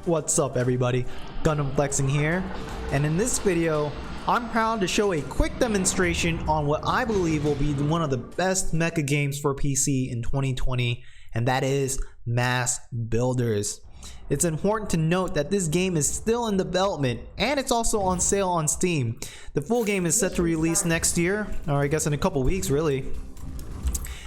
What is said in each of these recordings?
What's up everybody, Gundam Flexing here, and in this video I'm proud to show a quick demonstration on what I believe will be one of the best mecha games for PC in 2020, and that is M.A.S.S Builders. It's important to note that this game is still in development and it's also on sale on Steam. The full game is set to release next year, or I guess in a couple weeks really.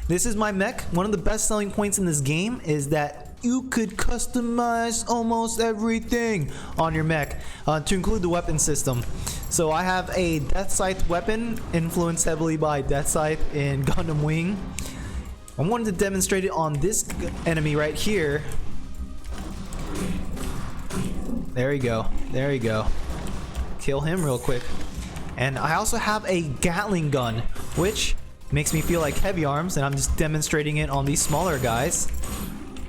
This is my mech. One of the best selling points in this game is that you could customize almost everything on your mech, to include the weapon system. So I have a Death Scythe weapon influenced heavily by Death Scythe in Gundam Wing. I wanted to demonstrate it on this enemy right here. There you go. There you go. Kill him real quick. And I also have a Gatling gun, which makes me feel like heavy arms, and I'm just demonstrating it on these smaller guys.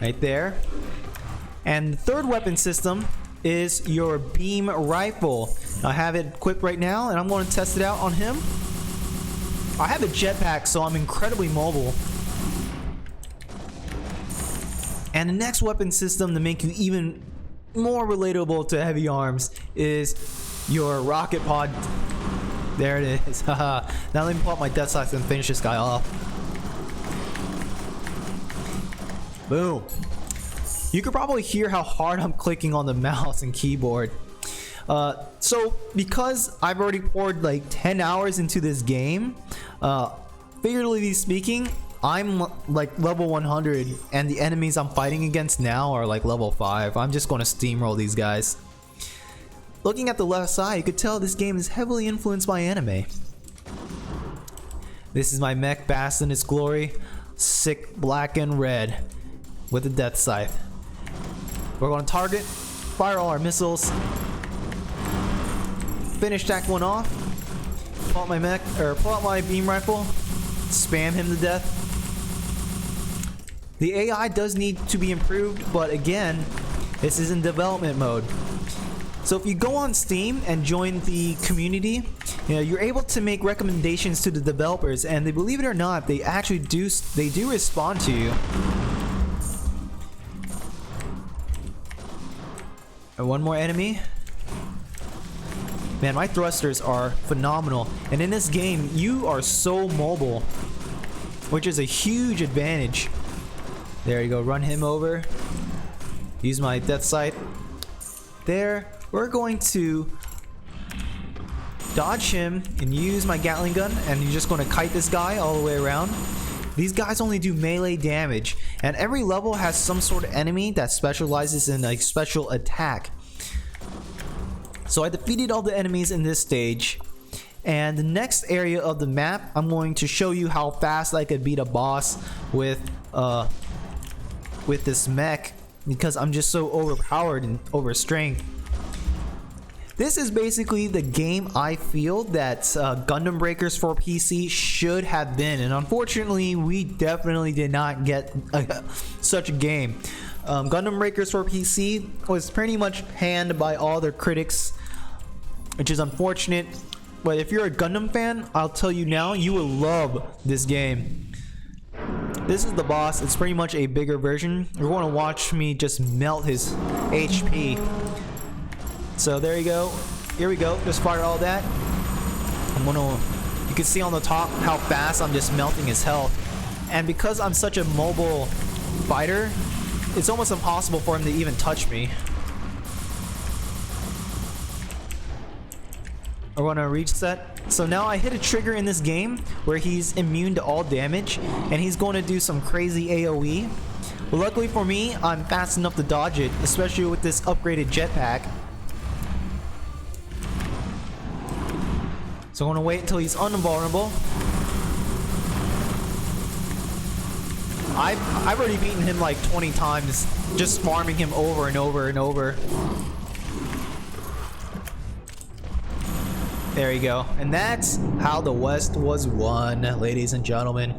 Right there. And the third weapon system is your beam rifle. I have it equipped right now, and I'm going to test it out on him. I have a jetpack, so I'm incredibly mobile. And the next weapon system to make you even more relatable to heavy arms is your rocket pod. There it is. Haha. Now let me pull out my Death Scythe and finish this guy off. Boom. You could probably hear how hard I'm clicking on the mouse and keyboard. So because I've already poured like 10 hours into this game, figuratively speaking, I'm like level 100 and the enemies I'm fighting against now are like level 5. I'm just going to steamroll these guys. Looking at the left side, you could tell this game is heavily influenced by anime. This is my mech basked in its glory, sick black and red with the Death Scythe. We're going to target, fire all our missiles, finish that one off, pull out my mech, or pull out my beam rifle, spam him to death. The AI does need to be improved, but again, this is in development mode. So if you go on Steam and join the community, you're able to make recommendations to the developers, and they, believe it or not, they actually do respond to you. And one more enemy. Man, my thrusters are phenomenal, and in this game you are so mobile, which is a huge advantage. There you go, run him over. Use my Death Scythe. There, we're going to dodge him and use my Gatling gun, and you're just going to kite this guy all the way around. These guys only do melee damage, and every level has some sort of enemy that specializes in a special attack. So I defeated all the enemies in this stage, and the next area of the map, I'm going to show you how fast I could beat a boss with this mech, because I'm just so overpowered and overstrength. This is basically the game I feel that Gundam Breakers for PC should have been, and unfortunately we definitely did not get such a game. Gundam Breakers for PC was pretty much panned by all their critics, which is unfortunate, but if you're a Gundam fan, I'll tell you now, you will love this game. This is the boss. It's pretty much a bigger version. You're going to watch me just melt his HP. So there you go. Here we go. Just fire all that. You can see on the top how fast I'm just melting his health. And because I'm such a mobile fighter, it's almost impossible for him to even touch me. I want to reset. So now I hit a trigger in this game where he's immune to all damage, and he's going to do some crazy AoE. But luckily for me, I'm fast enough to dodge it, especially with this upgraded jetpack. So I'm going to wait until he's invulnerable. I've already beaten him like 20 times, just farming him over and over and over. There you go. And that's how the West was won, ladies and gentlemen.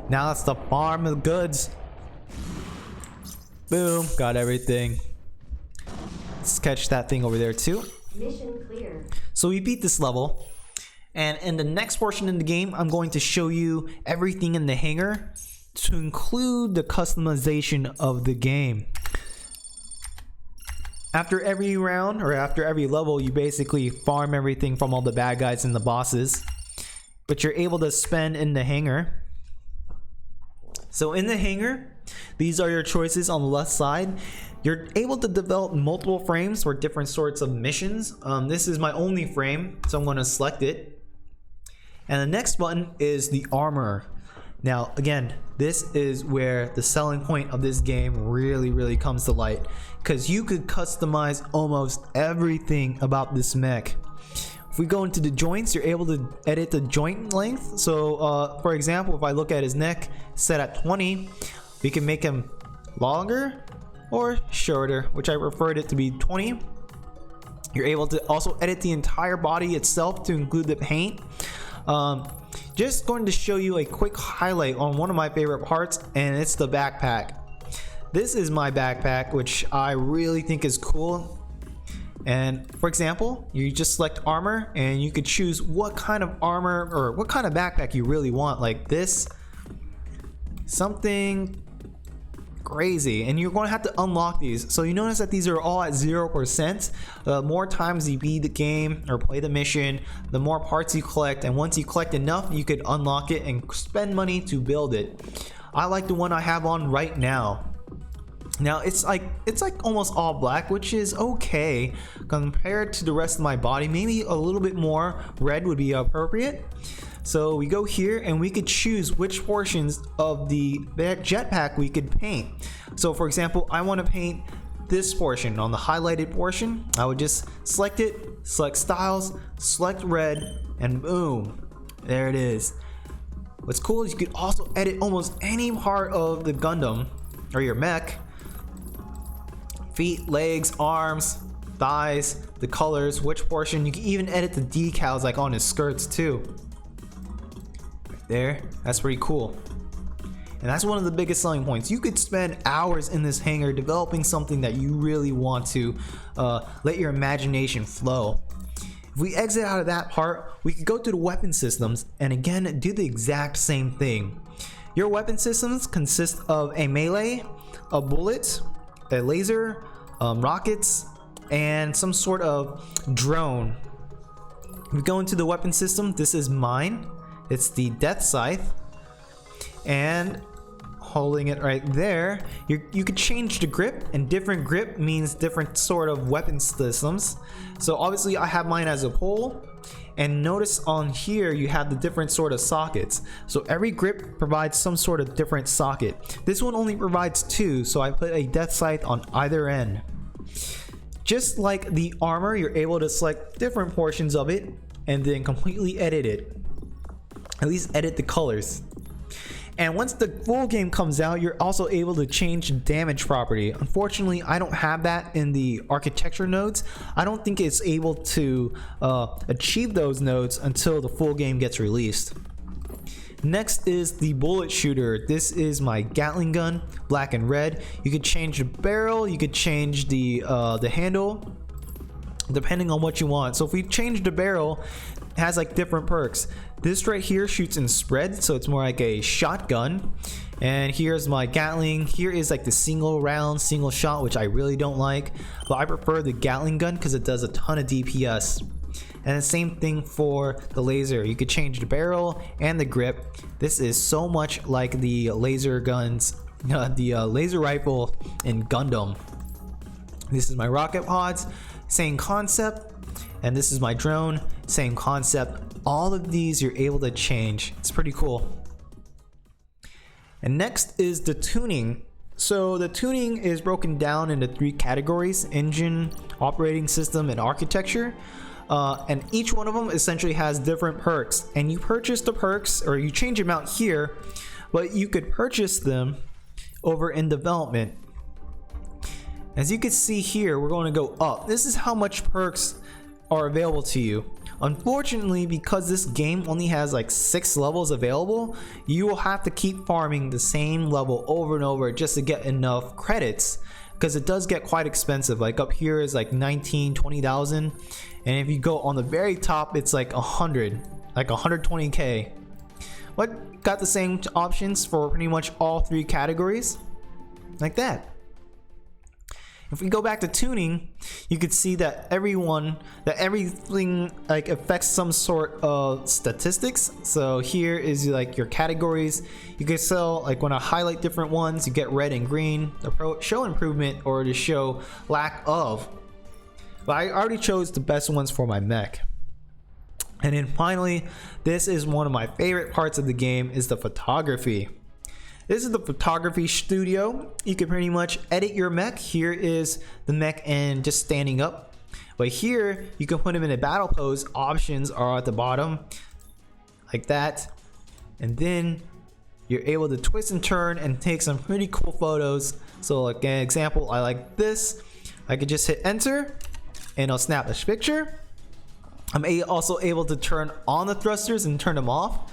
Now it's the farm of goods. Boom. Got everything. Let's catch that thing over there too. Mission clear. So we beat this level. And in the next portion of the game, I'm going to show you everything in the hangar to include the customization of the game. After every round or after every level, you basically farm everything from all the bad guys and the bosses, which you're able to spend in the hangar. So in the hangar, these are your choices on the left side. You're able to develop multiple frames for different sorts of missions. This is my only frame, so I'm going to select it. And the next button is the armor. Now again, this is where the selling point of this game really comes to light, because you could customize almost everything about this mech. If we go into the joints, you're able to edit the joint length. So for example, if I look at his neck set at 20, we can make him longer or shorter, which I preferred it to be 20. You're able to also edit the entire body itself to include the paint. Just going to show you a quick highlight on one of my favorite parts, and it's the backpack. This is my backpack, which I really think is cool. And for example, you just select armor and you could choose what kind of armor or what kind of backpack you really want, like this, something crazy, and you're going to have to unlock these. So you notice that these are all at 0%. The more times you beat the game or play the mission, the more parts you collect, and once you collect enough, you could unlock it and spend money to build it. I like the one I have on right now. Now it's like almost all black, which is okay compared to the rest of my body. Maybe a little bit more red would be appropriate. So we go here and we could choose which portions of the jetpack we could paint. So for example, I want to paint this portion. On the highlighted portion, I would just select it, select styles, select red, and boom, there it is. What's cool is you could also edit almost any part of the Gundam or your mech. Feet, legs, arms, thighs, the colors, which portion. You can even edit the decals like on his skirts too. There, that's pretty cool. And that's one of the biggest selling points. You could spend hours in this hangar developing something that you really want to let your imagination flow. If we exit out of that part, we could go to the weapon systems and again do the exact same thing. Your weapon systems consist of a melee, a bullet, a laser, rockets, and some sort of drone. We go into the weapon system. This is mine. It's the Death Scythe, and holding it right there, you could change the grip, and different grip means different sort of weapon systems. So obviously I have mine as a pole, and notice on here you have the different sort of sockets. So every grip provides some sort of different socket. This one only provides 2, so I put a Death Scythe on either end. Just like the armor, you're able to select different portions of it and then completely edit it. At least edit the colors. And once the full game comes out, you're also able to change damage property. Unfortunately, I don't have that in the architecture nodes. I don't think it's able to achieve those nodes until the full game gets released. Next is the bullet shooter. This is my Gatling gun, black and red. You could change the barrel, you could change the handle, depending on what you want. So if we change the barrel, it has like different perks. This right here shoots in spread, so it's more like a shotgun. And here's my Gatling. Here is like the single round, single shot, which I really don't like, but I prefer the Gatling gun because it does a ton of DPS. And the same thing for the laser. You could change the barrel and the grip. This is so much like the laser guns, the laser rifle in Gundam. This is my rocket pods, same concept. And this is my drone, same concept. All of these you're able to change. It's pretty cool. And next is the tuning. So the tuning is broken down into 3 categories: engine, operating system, and architecture. And each one of them essentially has different perks. And you purchase the perks, or you change them out here, but you could purchase them over in development. As you can see here, we're going to go up. This is how much perks are available to you. Unfortunately, because this game only has like 6 levels available, you will have to keep farming the same level over and over just to get enough credits, because it does get quite expensive. Like up here is like 19,000-20,000, and if you go on the very top, it's like 100, like 120k. But got the same options for pretty much all 3 categories, like that. If we go back to tuning, you could see that everything like affects some sort of statistics. So here is like your categories. You can sell, like when I highlight different ones, you get red and green to show improvement or to show lack of. But I already chose the best ones for my mech. And then finally, this is one of my favorite parts of the game, is the photography. This is the photography studio. You can pretty much edit your mech. Here is the mech and just standing up. But here, you can put him in a battle pose. Options are at the bottom, like that. And then you're able to twist and turn and take some pretty cool photos. So like an example, I like this. I could just hit enter and I'll snap this picture. I'm also able to turn on the thrusters and turn them off.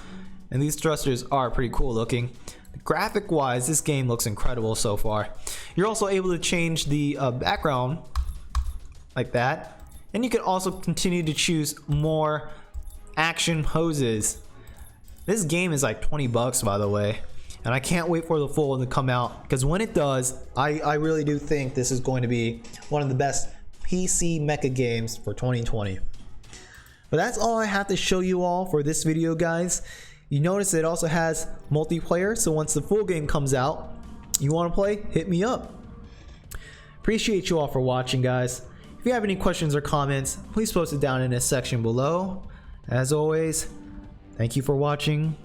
And these thrusters are pretty cool looking. Graphic wise, this game looks incredible so far. You're also able to change the background like that, and you can also continue to choose more action poses. This game is like 20 bucks, by the way, and I can't wait for the full one to come out, because when it does, I really do think this is going to be one of the best PC mecha games for 2020. But that's all I have to show you all for this video, guys. You notice it also has multiplayer, so once the full game comes out, you want to play, hit me up. Appreciate you all for watching, guys. If you have any questions or comments, please post it down in the section below. As always, thank you for watching.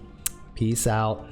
Peace out.